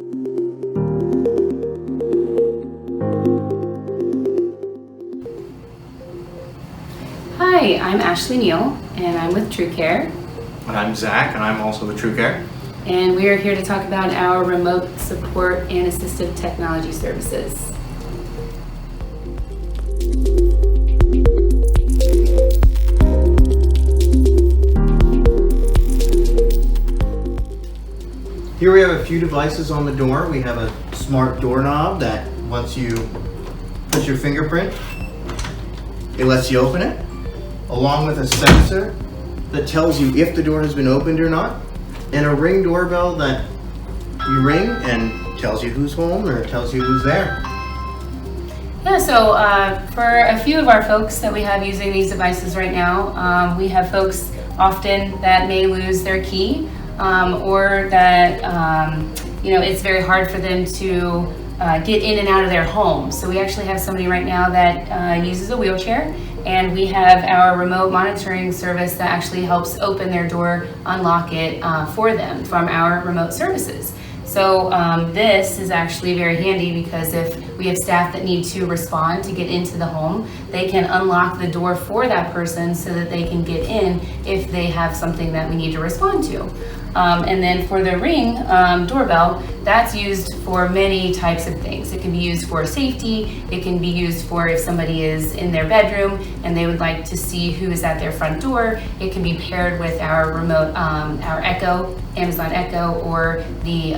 Hi, I'm Ashley Neal, and I'm with TruCare. And I'm Zach, and I'm also with TruCare. And we are here to talk about our remote support and assistive technology services. Here we have a few devices on the door. We have a smart doorknob that once you put your fingerprint, it lets you open it, along with a sensor that tells you if the door has been opened or not, and a Ring doorbell that you ring and tells you who's home or tells you who's there. Yeah, so for a few of our folks that we have using these devices right now, we have folks often that may lose their key or that it's very hard for them to get in and out of their home. So we actually have somebody right now that uses a wheelchair, and we have our remote monitoring service that actually helps open their door, unlock it for them from our remote services. So this is actually very handy because if we have staff that need to respond to get into the home, they can unlock the door for that person so that they can get in if they have something that we need to respond to. And then for the Ring doorbell, that's used for many types of things. It can be used for safety. It can be used for if somebody is in their bedroom and they would like to see who is at their front door. It can be paired with our remote, our Echo, Amazon Echo, or the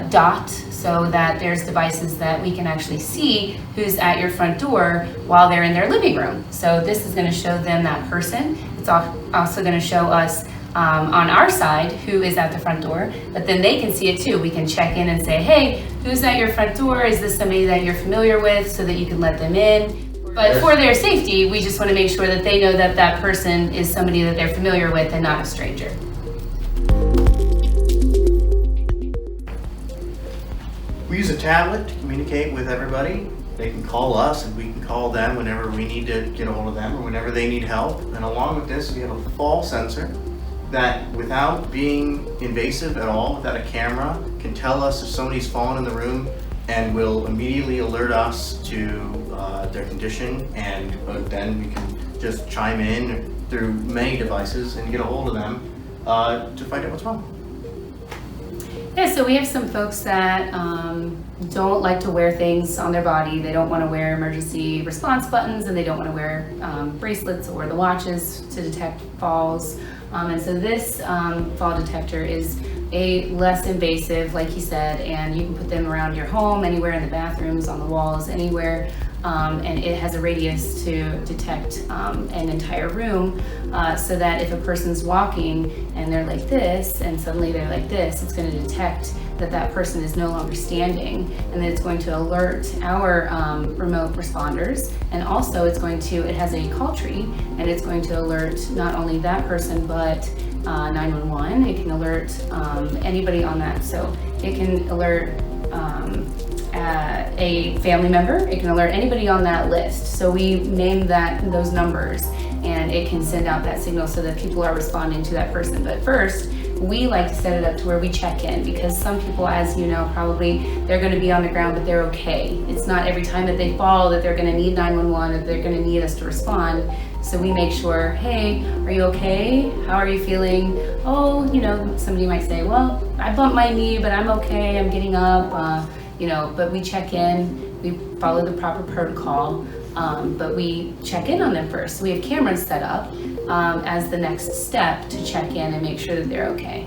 Dot, so that there's devices that we can actually see who's at your front door while they're in their living room. So this is going to show them that person. It's also going to show us on our side who is at the front door, but then they can see it too. We can check in and say, hey, who's at your front door? Is this somebody that you're familiar with, so that you can let them in? But for their safety, we just want to make sure that they know that that person is somebody that they're familiar with and not a stranger. We use a tablet to communicate with everybody. They can call us and we can call them whenever we need to get a hold of them or whenever they need help. And along with this, we have a fall sensor that, without being invasive at all, without a camera, can tell us if somebody's fallen in the room and will immediately alert us to their condition, and then we can just chime in through many devices and get a hold of them to find out what's wrong. Yeah, so we have some folks that don't like to wear things on their body. They don't want to wear emergency response buttons, and they don't want to wear bracelets or the watches to detect falls. And so this fall detector is a less invasive, like he said, and you can put them around your home, anywhere in the bathrooms, on the walls, anywhere. And it has a radius to detect an entire room, so that if a person's walking and they're like this and suddenly they're like this, it's going to detect that that person is no longer standing, and then it's going to alert our remote responders. And also it has a call tree, and it's going to alert not only that person but 911. It can alert anybody on that, so it can alert a family member. It can alert anybody on that list. So we name those numbers, and it can send out that signal so that people are responding to that person. But first, we like to set it up to where we check in, because some people, as you know, probably they're going to be on the ground, but they're okay. It's not every time that they fall that they're going to need 911 or they're going to need us to respond. So we make sure, hey, are you okay? How are you feeling? Oh, somebody might say, well, I bumped my knee, but I'm okay. I'm getting up. But we check in. We follow the proper protocol. But we check in on them first. So we have cameras set up as the next step to check in and make sure that they're okay.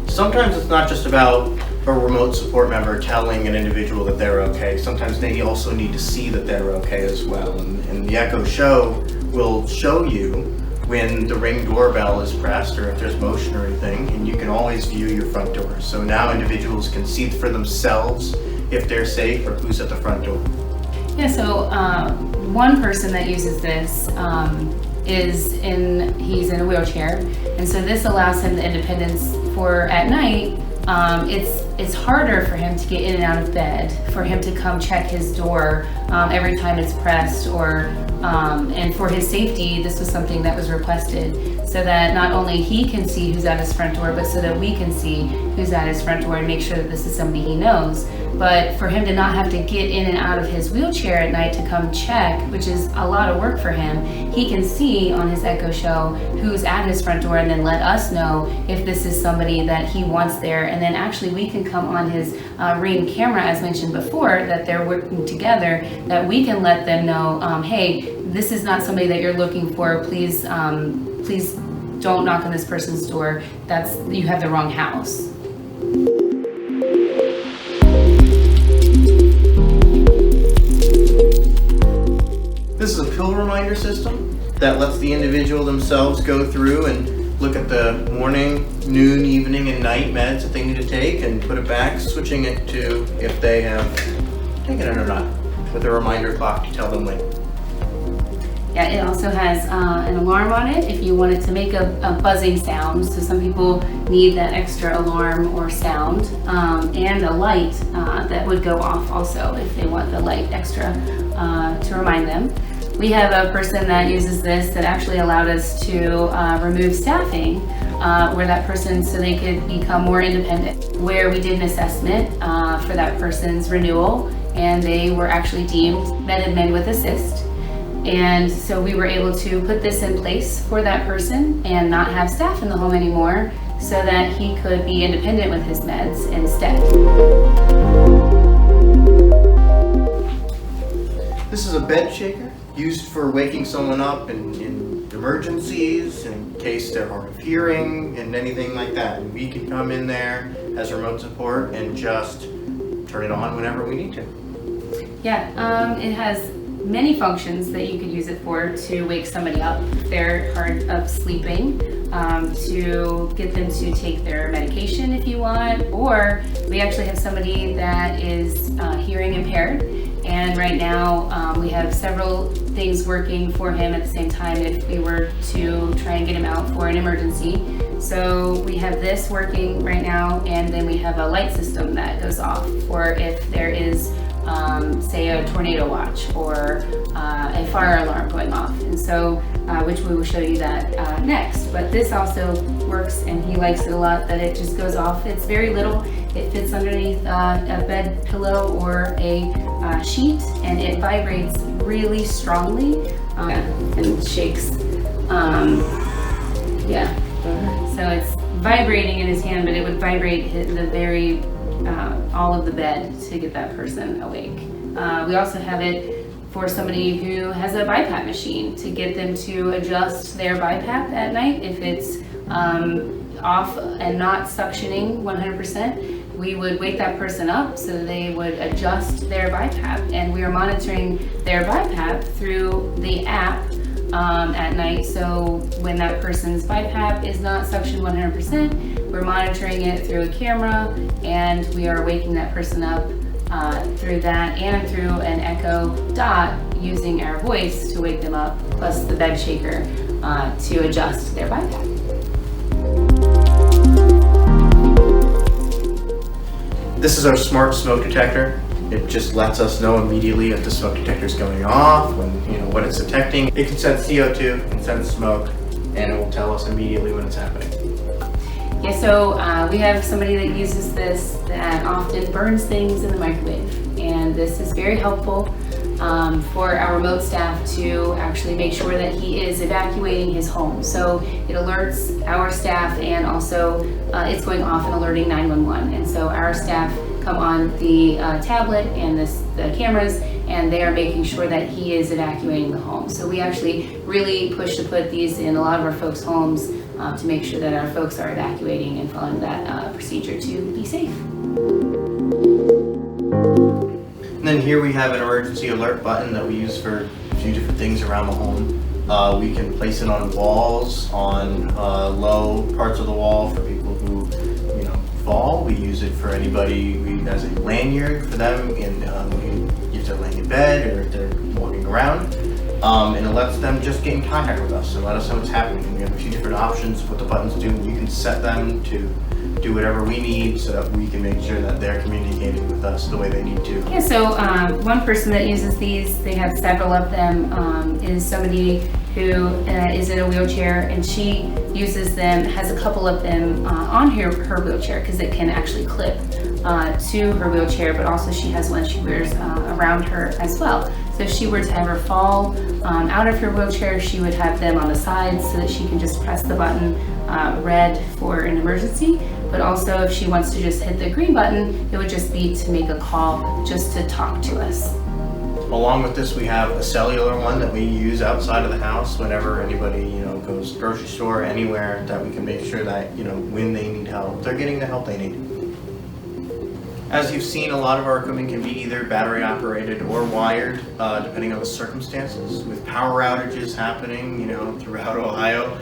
Sometimes it's not just about a remote support member telling an individual that they're okay. Sometimes they also need to see that they're okay as well. And the Echo Show will show you when the Ring doorbell is pressed or if there's motion or anything, and you can always view your front door. So now individuals can see for themselves if they're safe or who's at the front door. Yeah, so one person that uses this he's in a wheelchair, and so this allows him the independence for at night. It's harder for him to get in and out of bed, for him to come check his door every time it's pressed, or and for his safety, this was something that was requested so that not only he can see who's at his front door, but so that we can see who's at his front door and make sure that this is somebody he knows. But for him to not have to get in and out of his wheelchair at night to come check, which is a lot of work for him, he can see on his Echo Show who's at his front door and then let us know if this is somebody that he wants there. And then actually we can come on his Ring camera, as mentioned before, that they're working together, that we can let them know, hey, this is not somebody that you're looking for. Please, please don't knock on this person's door. You have the wrong house. This is a pill reminder system that lets the individual themselves go through and look at the morning, noon, evening, and night meds that they need to take and put it back, switching it to if they have taken it or not, with a reminder clock to tell them when. Yeah, it also has an alarm on it if you want it to make a buzzing sound. So some people need that extra alarm or sound, and a light that would go off also if they want the light extra to remind them. We have a person that uses this that actually allowed us to remove staffing where that person, so they could become more independent, where we did an assessment for that person's renewal, and they were actually deemed med with assist. And so we were able to put this in place for that person and not have staff in the home anymore, so that he could be independent with his meds instead. This is a bed shaker used for waking someone up in emergencies, in case they're hard of hearing and anything like that. And we can come in there as remote support and just turn it on whenever we need to. Yeah, it has many functions that you could use it for to wake somebody up if they're hard of sleeping, to get them to take their medication if you want, or we actually have somebody that is hearing impaired, and right now we have several things working for him at the same time if we were to try and get him out for an emergency. So we have this working right now, and then we have a light system that goes off for if there is say a tornado watch or a fire alarm going off, and so which we will show you that next. But this also works, and he likes it a lot, that it just goes off. It's very little. It fits underneath a bed pillow or a sheet, and it vibrates really strongly and shakes. Yeah, so it's vibrating in his hand, but it would vibrate the very all of the bed to get that person awake. We also have it for somebody who has a BiPAP machine, to get them to adjust their BiPAP at night if it's off and not suctioning 100%. We would wake that person up so they would adjust their BiPAP, and we are monitoring their BiPAP through the app at night. So when that person's BiPAP is not suctioned 100%, we're monitoring it through a camera, and we are waking that person up through that and through an Echo Dot, using our voice to wake them up, plus the bed shaker to adjust their BiPAP. This is our smart smoke detector. It just lets us know immediately if the smoke detector is going off, what it's detecting. It can sense CO2, it can sense smoke, and it will tell us immediately when it's happening. Yeah, so we have somebody that uses this that often burns things in the microwave, and this is very helpful for our remote staff to actually make sure that he is evacuating his home. So it alerts our staff, and also it's going off and alerting 911. And so our staff come on the tablet and the cameras, and they are making sure that he is evacuating the home. So we actually really push to put these in a lot of our folks' homes to make sure that our folks are evacuating and following that procedure to be safe. And then here we have an emergency alert button that we use for a few different things around the home. We can place it on walls, on low parts of the wall for people who fall. We use it for anybody as a lanyard for them if they're laying in bed or if they're walking around. And it lets them just get in contact with us and let us know what's happening. And we have a few different options of what the buttons do, and you can set them to do whatever we need so that we can make sure that they're communicating with us the way they need to. Yeah, so one person that uses these, they have several of them, is somebody who is in a wheelchair, and she uses them, has a couple of them on her wheelchair because it can actually clip to her wheelchair, but also she has one she wears around her as well. So if she were to ever fall out of her wheelchair, she would have them on the sides so that she can just press the button red for an emergency. But also if she wants to just hit the green button, it would just be to make a call, just to talk to us. Along with this, we have a cellular one that we use outside of the house whenever anybody, goes grocery store, anywhere, that we can make sure that, when they need help, they're getting the help they need. As you've seen, a lot of our equipment can be either battery operated or wired, depending on the circumstances. With power outages happening, throughout Ohio,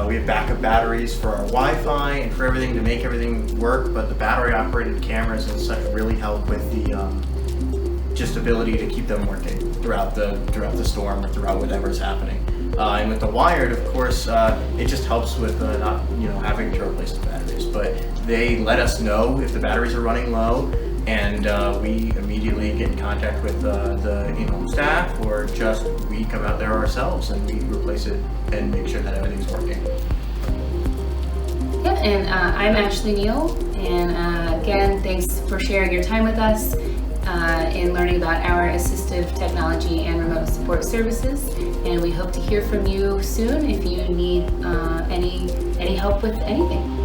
we have backup batteries for our Wi-Fi and for everything to make everything work, but the battery operated cameras and such really help with the just ability to keep them working throughout the storm or throughout whatever's happening. And with the wired, of course, it just helps with not having to replace the batteries. But they let us know if the batteries are running low, and we immediately get in contact with the in-home staff, or just we come out there ourselves and we replace it and make sure that everything's working. Yeah, and I'm Ashley Neal, and again, thanks for sharing your time with us in learning about our assistive technology and remote support services. And we hope to hear from you soon if you need any help with anything.